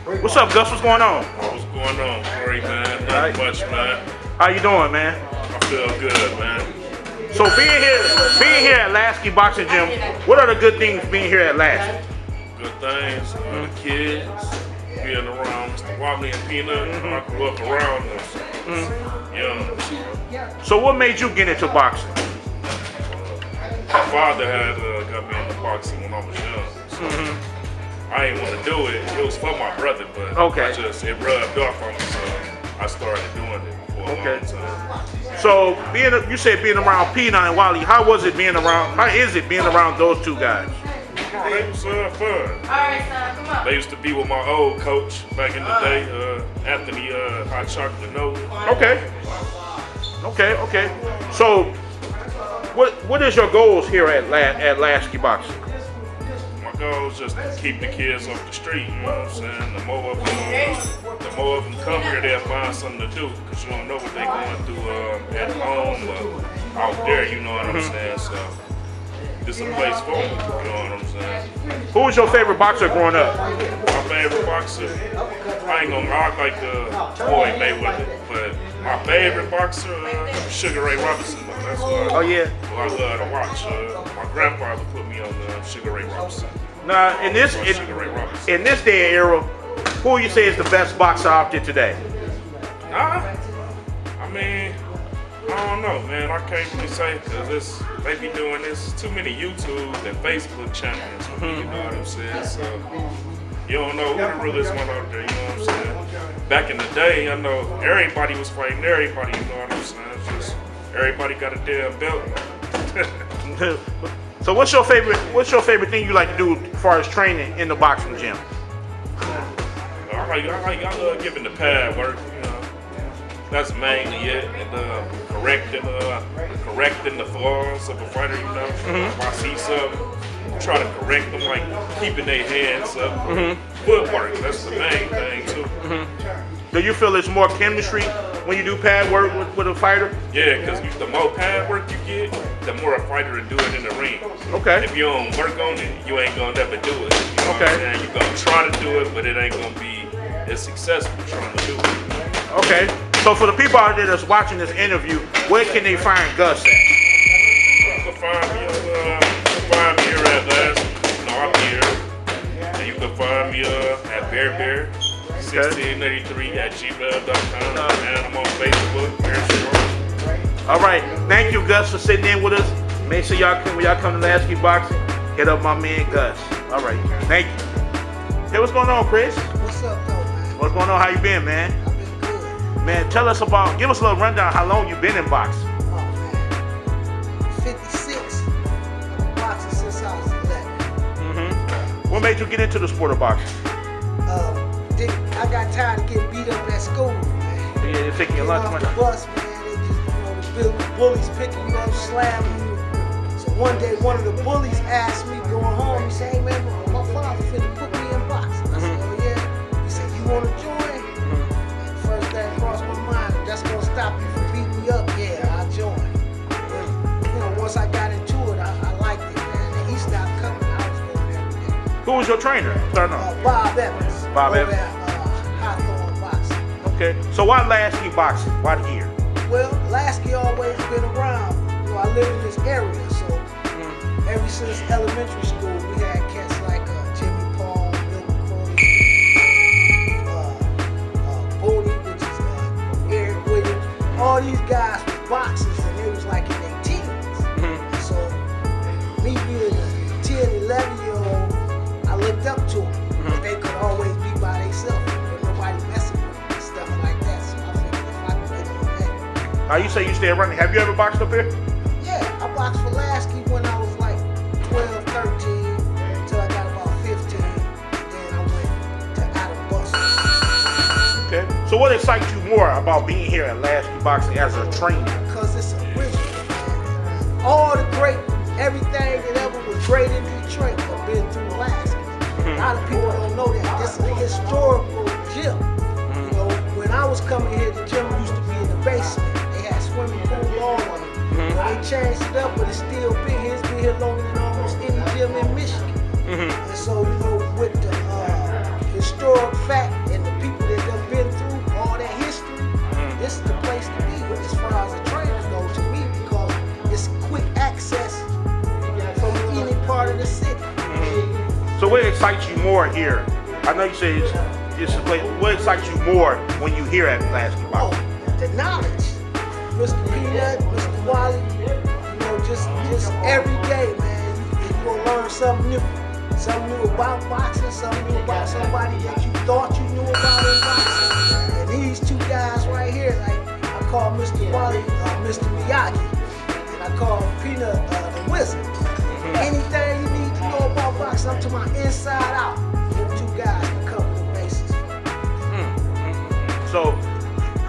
What's up, Gus? What's going on? What's going on? Great, man. Not much, man. How you doing, man? I feel good, man. So being here at Lasky Boxing Gym, what are the good things being here at Lasky? Good things, the kids, being around Mr. Wobbly and Peanut. I grew up around them. Young. So what made you get into boxing? My father had got me into boxing when I was young. So I didn't want to do it. It was for my brother, but it rubbed off on me, so I started doing it for a long time. So you said being around Peanut and Wally, how is it being around those two guys? They was fun. Alright, son, come on. They used to be with my old coach back in the day, Anthony Hot Chocolate Nova. Okay. So what is your goals here at Lasky Boxing? My goal is just to keep the kids off the street, you know what I'm saying? The more of them come here, they'll find something to do, because you don't know what they're going through at home or out there, you know what I'm saying? So it's a place for them, you know what I'm saying? Who was your favorite boxer growing up? My favorite boxer, I ain't gonna lie, like Floyd Mayweather, but my favorite boxer, Sugar Ray Robinson. That's what I love to watch. My grandfather put me on Sugar Ray Robinson. Now, in this day and era, who you say is the best boxer out there today? I mean, I don't know, man. I can't really say, because they be doing this. Too many YouTube and Facebook champions for me, you know what I'm saying? So you don't know who the realest one out there, you know what I'm saying? Back in the day, I know everybody was fighting everybody, you know what I'm saying? It's just everybody got a damn belt. So what's your favorite thing you like to do as far as training in the boxing gym? I love giving the pad work, you know. That's mainly it, and correcting the flaws of a fighter, you know. If I see something, try to correct them, like keeping their hands up. Footwork, that's the main thing too. Do you feel it's more chemistry when you do pad work with a fighter? Yeah, because the more pad work you get, the more a fighter will do it in the ring. Okay. If you don't work on it, you ain't gonna never do it. You know what I'm saying? You're gonna try to do it, but it ain't gonna be as successful trying to do it. Okay. So for the people out there that's watching this interview, where can they find Gus at? You can find me here at Lasky. No, I'm here. And you can find me at Bear 1683 at gmail.com. And I'm on Facebook, Bear. All right. Thank you, Gus, for sitting in with us. Make sure when y'all come to Lasky Boxing, hit up my man Gus. All right. Thank you. Hey, what's going on, Chris? What's up, though, man? What's going on? How you been, man? I've been good. Man, give us a little rundown how long you been in boxing. Oh, man. 56. I've been boxing since I was 11. What made you get into the sport of boxing? I got tired of getting beat up at school, man. Yeah, they're taking your lunch off money. the bus, man. They just, the bullies picking you up, slamming you. So one day, one of the bullies asked me going home, he said, hey, man, my father finna put me in boxing. I said, oh, yeah? He said, you want to join? And first thing crossed my mind, if that's going to stop you from beating me up, yeah, I'll join. And, once I got into it, I liked it, man. And he stopped coming. I was going every day. Who was your trainer? Starting off. Bob Evans. Bob Evans. Hawthorne Boxing. Okay. So why Lasky Boxing? Why here? Well, Lasky always been around. I live in this area, so ever since elementary school, we had cats like Jimmy Paul, Bill McCoy, Bodie, which is Eric Williams. All these guys was boxers, and they was like in their teens. So me being a 10, 11-year-old, I looked up to them. They could always be by themselves. Nobody messing with them and stuff like that. So I figured if I could get on that. You say you stay running. Have you ever boxed up here? Yeah, I boxed for Lasky when I was like 12, 13, until I got about 15. Then I went to Adam Buster. Okay. So what excites you more about being here at Lasky Boxing as a trainer? Because it's original, man. All the great, everything that ever was great in Detroit have been through Lasky. A lot of people don't know that. This is a historical gym. You know, when I was coming here, the gym used to be in the basement. They had swimming pool all on it. They changed it up, but it's still been here. It's been here longer than almost any gym in Michigan. And so, with the historic fact what excites you more here? I know you say it's a place. What excites you more when you hear at Lasky Oh, Boxing? the knowledge. Mr. Peanut, Mr. Wally, you know, just every day, man, you're gonna learn something new. Something new about boxing, something new about somebody that you thought you knew about in boxing. And these two guys right here, like I call Mr. Wally Mr. Miyagi, and I call Peanut the Wizard. Anything you need to know about boxing, up to my inside out, them two guys can cover the bases. So,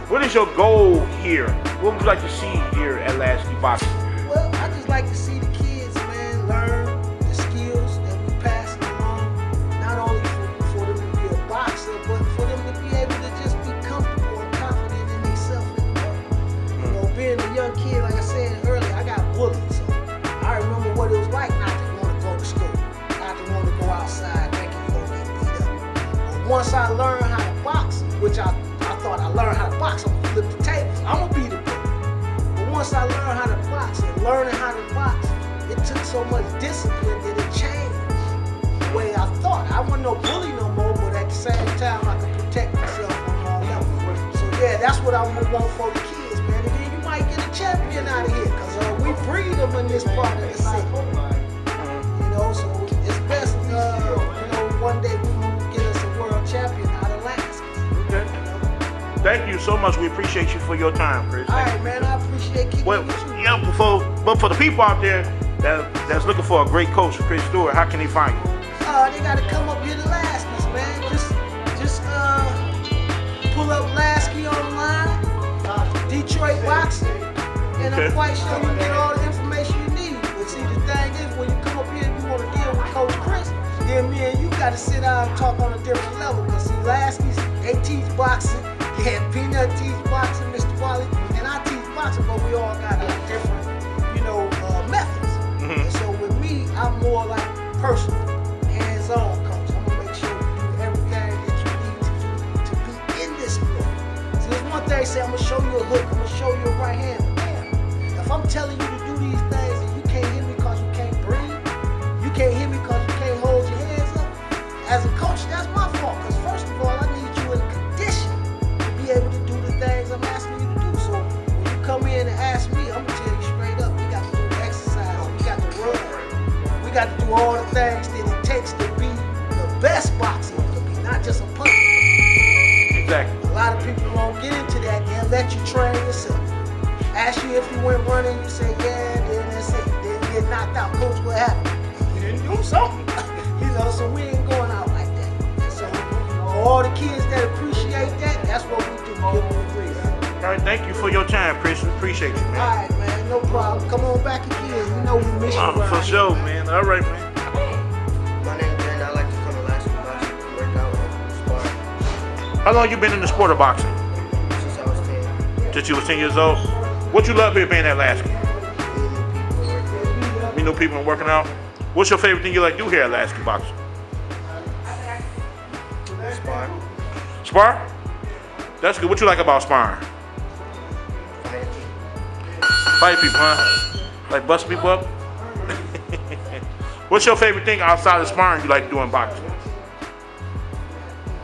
what is your goal here? What would you like to see here at Lasky Boxing? Well, I just like to see the kids, man, learn the skills that we pass along. Not only for them to be a boxer, but for them to be able to just be comfortable and confident in themselves in the world. You know, being a young kid, like I said earlier, I got bullied, so I remember what it was like not to want to go to school, not to want to go outside thinking you're going to get beat up. But once I learned how to box, which I thought I learned how to box, I'm going to flip the tables, I'm going to be the bully. But once I learned how to box and learning how to box, it took so much discipline that it changed the way I thought. I wasn't no bully no more, but at the same time, I could protect myself on all levels. So yeah, that's what I want for the kids, man. And then you might get a champion out of here, because we breed them in this part of the city. You know, so it's best, you know, one day we will get us a world champion out of Lasky. Okay. Thank you so much. We appreciate you for your time, Chris. All right, man. I appreciate kicking Well, with you. yeah, but for the people out there that's looking for a great coach, Chris Stewart, how can they find you? They gotta come up here to Lasky's, man. Just pull up Lasky online, Detroit Boxing, and Okay. I'm quite sure you get all the information you need. But see, the thing is, when you come up here and you want to deal with Coach Chris, then me and you gotta sit down and talk on a different level. Cause see, Lasky's, they teach boxing. Yeah, Peanut teach boxing, Mr. Wally, and I teach boxing, but we all got different, you know, methods. And so with me, I'm more like personal, hands-on coach. I'm gonna make sure you do everything that you need to do to be in this sport. See, there's one thing, say I'm gonna show you a hook, I'm gonna show you a right hand. But damn, if I'm telling you to do these things and you can't hear me because you can't breathe, you can't hear me because you can't hold your hands up, as a coach, that's my fault. Because first of all, I need you in condition to be able to do the things I'm asking you to do. So when you come in and ask me, I'm gonna tell you straight up, we got to do exercise, we got to run, we got to do all the things that it takes to be the best boxer you can be, not just a puncher. Exactly. A lot of people won't get into that. They'll let you train yourself. Ask you if you went running, you say yeah, then that's it. Then you get knocked out. Coach, what happened? You didn't do something. You know, so we ain't going out like that. And so for all the kids that appreciate that, that's what we do. Give them a breathe. All right, thank you for your time, Chris. We appreciate you, All man. right, man, no problem. Come on back again. We know we miss you. around For here. sure, man. All right, man. My name's Ben. I like to come to Lasky Boxing, work out and spar How long you been in the sport of boxing? since I was 10. Since you was 10 years old? What you love here being at Lasky? Meeting new people, working out. Meet new people and working out? What's your favorite thing you like to do here at Lasky Boxing? Spar, Spar? That's good. What you like about sparring? fighting, Fight people, huh? Like bust people up? What's your favorite thing outside of sparring you like doing boxing?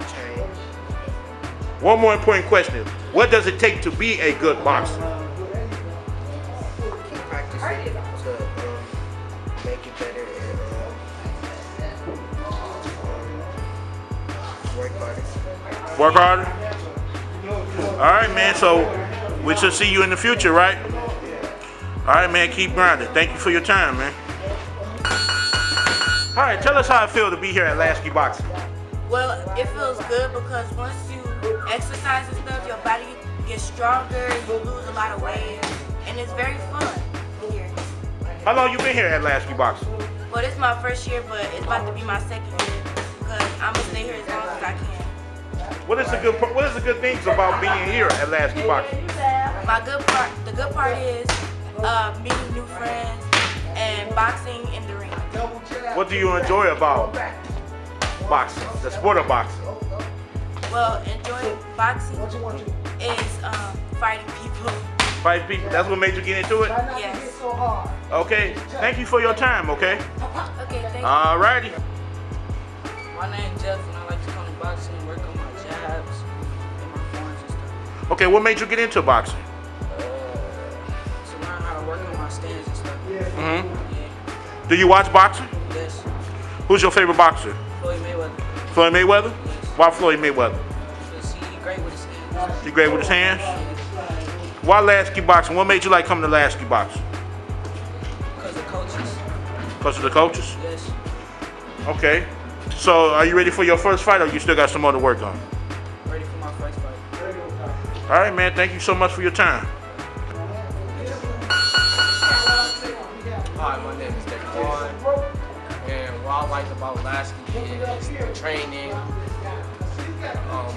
train, One more important question. What does it take to be a good boxer? keep practicing to make it better and work harder. Work harder? All right, man. So we should see you in the future, right? All right, man. Keep grinding. Thank you for your time, man. All right, tell us how it feels to be here at Lasky Boxing. Well, it feels good because once you exercise and stuff, your body gets stronger, you lose a lot of weight, and it's very fun here. How long you been here at Lasky Boxing? Well, this is my first year, but it's about to be my second year because I'm gonna stay here as long as I can. What is the good things about being here at Lasky Boxing? The good part is meeting new friends and boxing in the ring. What do you enjoy about boxing, the sport of boxing? Well, enjoying boxing is fighting people. Fight people. That's what made you get into it? Yes. Okay. Thank you for your time, okay? Okay, thank you. All righty. My name's Jeff, and I like to come to boxing and work on my jabs and my forms and stuff. Okay, what made you get into boxing? To learn how to work on my stance and stuff. Mm-hmm. Yeah. Do you watch boxing? Yes. Who's your favorite boxer? Floyd Mayweather. Floyd Mayweather? Yes. Why Floyd Mayweather? Because he great with his hands. He great with his hands? Why Lasky boxing? What made you like coming to Lasky boxing? Because of coaches. Because of the coaches? Yes. Okay. So are you ready for your first fight, or you still got some more to work on? Ready for my first fight. All right, man. Thank you so much for your time. Hi, my name is Devon, and what I like about Lasky is the training,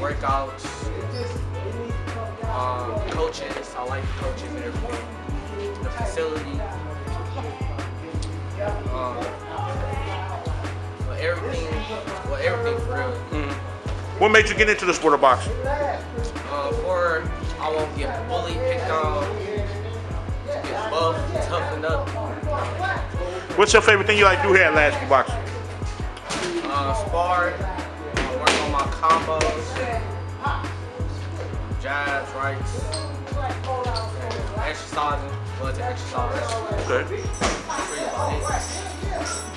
workouts, coaches. I like the coaches and everything. The facility, everything for real. What made you get into the sport of boxing? For I won't get bullied, picked on, to get buffed, toughened up. What's your favorite thing you like to do here at Lasky boxing? Spar, work on my combos, jabs, rights, and exercising, but to exercise. Okay. Pretty about it.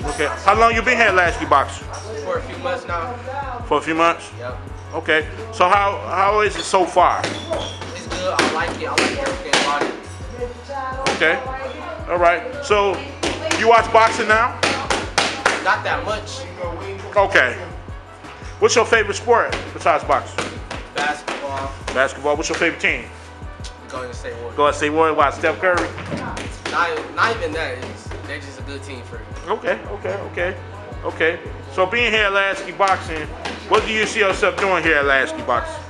Okay. How long you been here at Lasky boxing? For a few months now. For a few months? Yep. Okay. So how is it so far? It's good. I like it. I like everything about it. Okay. All right. So you watch boxing now? Not that much. Okay. What's your favorite sport besides boxing? Basketball. Basketball. What's your favorite team? Golden State Warriors. Go and say Warriors. Why? Steph Curry? Not even that. They're just a good team for me. Okay. So being here at Lasky boxing, what do you see yourself doing here at Lasky boxing?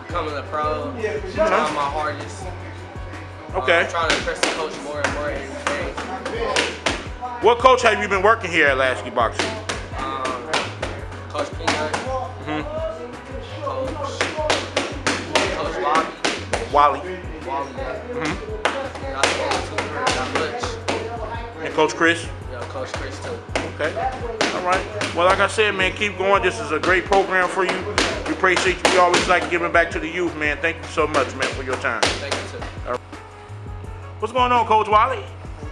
Becoming a pro. Trying my hardest. Okay. Trying to impress the coach more and more every day. What coach have you been working here at Lasky boxing? Coach Peanut. Coach Wally. Wally. Not much. And Coach Chris? Yeah, Coach Chris too. Okay. All right. Well, like I said, man, keep going. This is a great program for you. We appreciate you. We always like giving back to the youth, man. Thank you so much, man, for your time. Thank you too. What's going on, Coach Wally?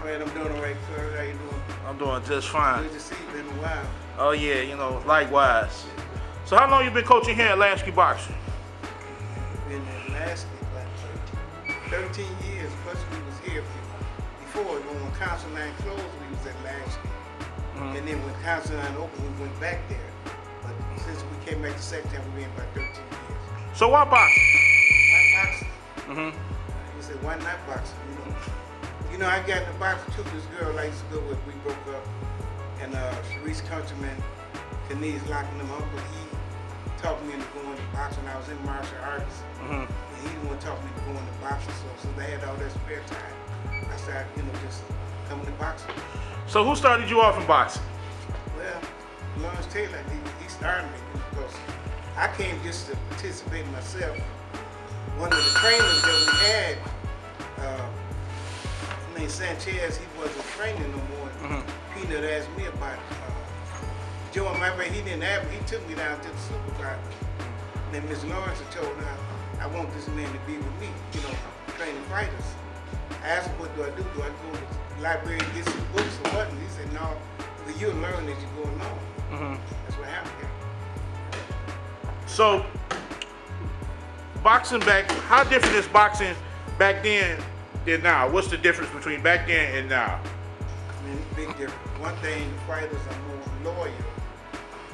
I'm doing all right, sir. How you doing? I'm doing just fine. Good to see you. Been a while. Oh, yeah, likewise. So how long you been coaching here at Lasky boxing? Been at Lasky like 13 years. Plus we was here before. When Council Line closed, we was at Lasky. And then when Council Line opened, we went back there. But since we came back the second time, we've been about 13 years. So why boxing? Why boxing? You said, why not boxing? You know, I got in the boxing too. This girl I used to go with, we broke up. And Sharice Countryman, Kenny's locking them uncle, he talked me into going to boxing. I was in martial arts. And he didn't want to talk me into going to boxing. So they had all that spare time. I started, just coming to boxing. So who started you off in boxing? Well, Lawrence Taylor, he started me because I came just to participate myself. One of the trainers that we had, named Sanchez, he wasn't training no more. Peanut asked me about Joe, my way, he didn't have me. He took me down to the supervisor. Then Miss Lawrence told her, I want this man to be with me, training fighters. I asked him, what do? Do I go to the library and get some books or what? And he said, no, you'll learn as you go along. That's what happened here. So boxing how different is boxing back then than now? What's the difference between back then and now? I mean, big difference. One thing, the fighters are more loyal.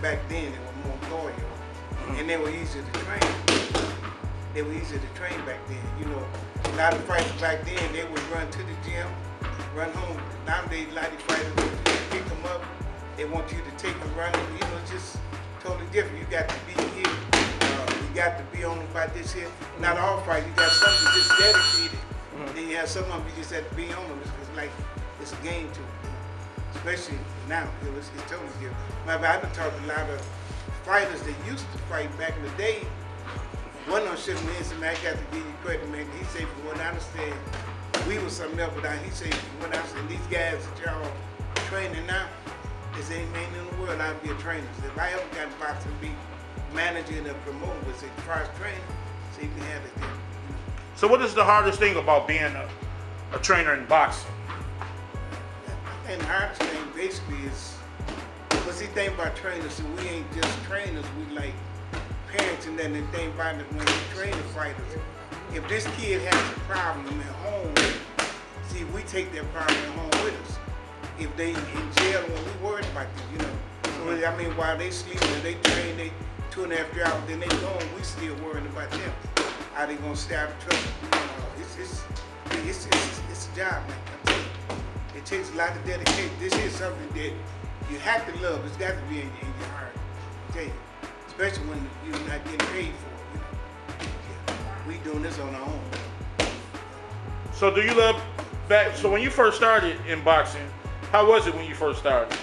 Back then, they were more loyal. And they were easier to train. They were easier to train back then. A lot of fighters back then, they would run to the gym, run home. Nowadays, a lot of fighters, you pick them up, they want you to take them running. Just totally different. You got to be here. You got to be on by this here. Not all fighters. You got some that just dedicated. Then you have some of them you just have to be on them. It's like it's a game to them. Especially now, it's totally different. I've been talking to a lot of fighters that used to fight back in the day. One of them shook me and said, man, I got to give you credit, man. He said, from what I understand, we was something else, but he said, from what I understand, these guys that y'all training now, There's any man in the world I'd be a trainer. So if I ever got in boxing, be manager and a promoter, but say as far as training, so you can have it there. So what is the hardest thing about being a trainer in boxing? And the hardest thing basically is, but see, the thing about trainers, so we ain't just trainers, we like parents, and then the thing about it, when we train the fighters, if this kid has a problem at home, see, we take that problem at home with us. If they in jail, when we worried about them, you know. So I mean, while they sleeping, they train, they 2.5 3 hours, then they gone, we still worrying about them. How they gonna stay out of trouble? It's a job, man. I'm telling you. It takes a lot of dedication. This is something that you have to love. It's got to be in your heart. I tell you, especially when you're not getting paid for it. You know? Yeah. We doing this on our own. So do you love that? So when you first started in boxing, how was it when you first started?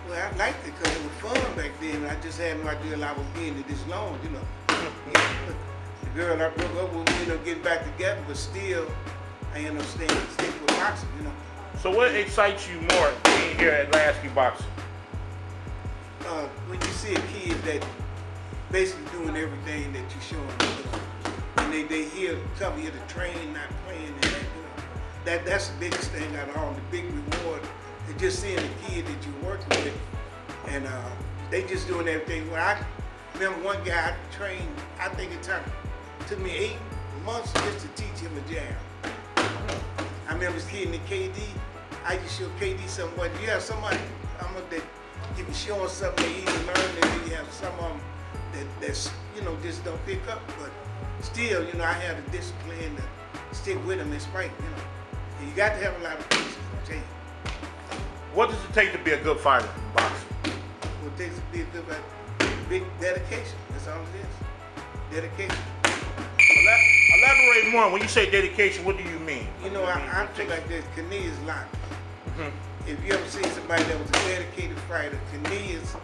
Well, I liked it because it was fun back then. I just had no idea I was being it this long, you know. The girl I broke up with, we ended up getting back together, but still, I ended up staying with boxing, you know. So what excites you more being here at Lasky Boxing? When you see a kid that basically doing everything that you show them, you know, and they here come here to train, not playing, and that, you know, that's the biggest thing out of all. The big reward is just seeing a kid that you're working with, and they just doing everything. Well, I remember one guy I trained. I think it took me 8 months just to teach him a jab. I remember hitting the KD. I used to show KD something. But you have somebody that you can show them something they easy learn, and then you have some of them that's you know just don't pick up. But still, you know, I had the discipline to stick with them in spite. You know, and you got to have a lot of patience. I tell you. What does it take to be a good fighter in boxing? What it takes to be a good fighter? Big dedication. That's all it is. Dedication. Elaborate more. When you say dedication, what do you mean? You know, I feel like this. Knie is locked. If you ever seen somebody that was a dedicated fighter, Knie is.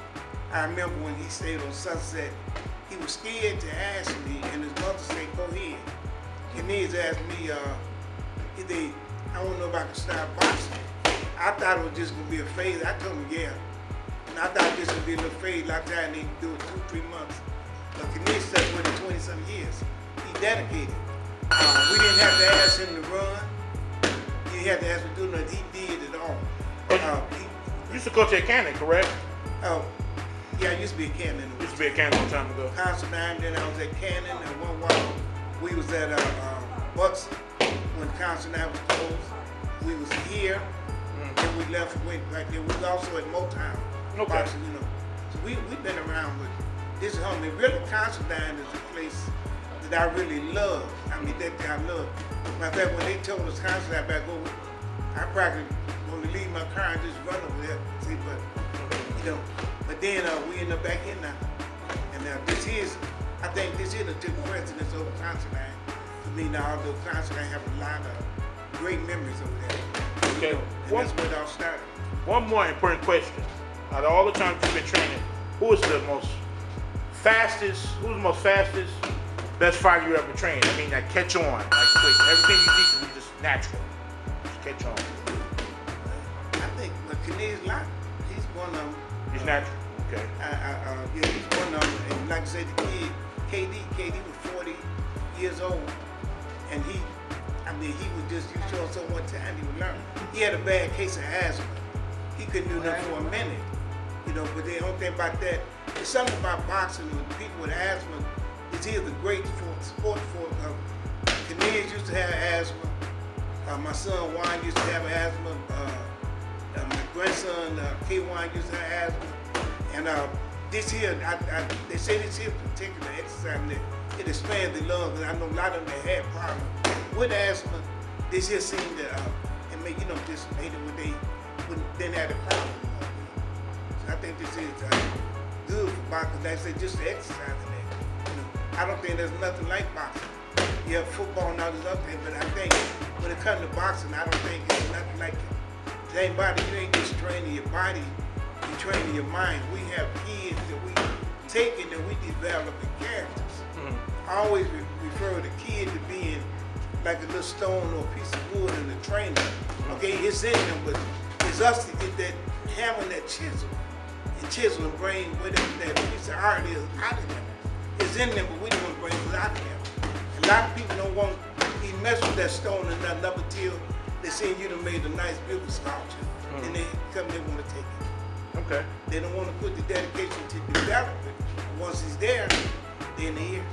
I remember when he stayed on Sunset, he was scared to ask me, and his mother said, "Go ahead." Knie asked me, I don't know if I can start boxing. I thought it was just gonna be a phase. I told him, yeah. And I thought it was just gonna be a little phase. Like I need to do it 2-3 months. But Knie stuck with it 20-some years. He dedicated. We didn't have to ask him to run. He had to ask him to do nothing. He did it all. You used to coach at Cannon, correct? Yeah, I used to be a Cannon. Used to be at Cannon a long time ago. Considine, then I was at Cannon, and one while we was at Buxton when Considine was closed. We was here, and we left and went back there. We was also at Motown. Okay. Boxing, you know. So we've been around with this home. And really, Considine is a place that I really love. I mean, that I love. Matter of fact, when they told us Considine back over, I practically want to leave my car and just run over there. See, but you know, but then we end up back in now. And I think this is a took precedence over Considine. For me now, although Considine have a lot of great memories over there. Okay. You know, and that's where it all started. One more important question. Out of all the times you've been training, who's the most fastest, best fighter you ever trained? I mean, like catch on, like quick. Everything you teach them is just natural. Just catch on. I think Knie is locked. He's one of them. He's natural. Okay. Yeah, he's one of them. And like I said, the kid, KD was 40 years old, and he was just, you show him so much time, he would learn. He had a bad case of asthma. He couldn't do nothing for a minute, you know, but the only thing about that, there's something about boxing with people with asthma, it's either the great sport for Knie used to have asthma. My son Juan used to have asthma. My grandson K1 used to have asthma. And this here, they say this here particular exercise, it expands the lungs. And I know a lot of them that had problems with asthma. This here seemed to, and make, you know, just made it when they didn't have a problem. So I think this is good for boxing. Like I said, just the exercise in there. You know, I don't think there's nothing like boxing. You have football and others up there, but I think when it comes to boxing, I don't think it's nothing like it. Anybody, you ain't just training your body, you're training your mind. We have kids that we take and that we develop in characters. I always refer the kid to being like a little stone or a piece of wood in the trainer. Okay, it's in them, but it's It's us to get that hammer and that chisel. And chisel and bring whatever that piece of art is out of them. It's in them, but we don't want to bring it out of them. A lot of people don't want to mess with that stone and nothing up until they see you done made a nice, beautiful sculpture. And they come, they want to take it. Okay. They don't want to put the dedication to develop it. Once it's there, then they're here.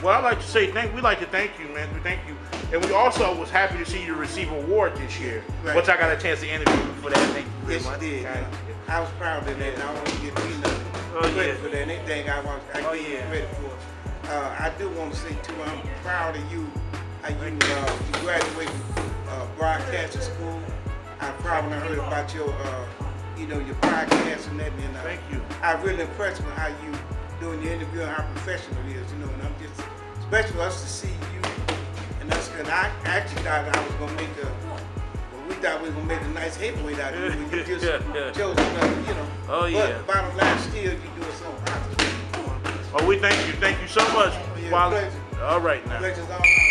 Well, I'd like to say we'd like to thank you, man. We thank you. And we also was happy to see you receive an award this year, Right. which I got a chance to interview you for that. Thank you very Yes, much. you did. I was proud of that, and I want to give me nothing credit for that. Anything I give you credit for. I do want to say too, I'm proud of you. You graduated broadcasting school. I'm proud when I heard about your, your podcast and that. And Thank you. I really impressed with how you doing the interview and how professional it is. And I'm just special for us to see you. And that's good. I actually thought I was gonna make we thought we were gonna make a nice heavyweight out of you. You just chose another, Oh, yeah. But bottom line, still you doing something positive. Oh, we thank you. Thank you so much. Yeah, pleasure. All right now. Pleasure's all mine.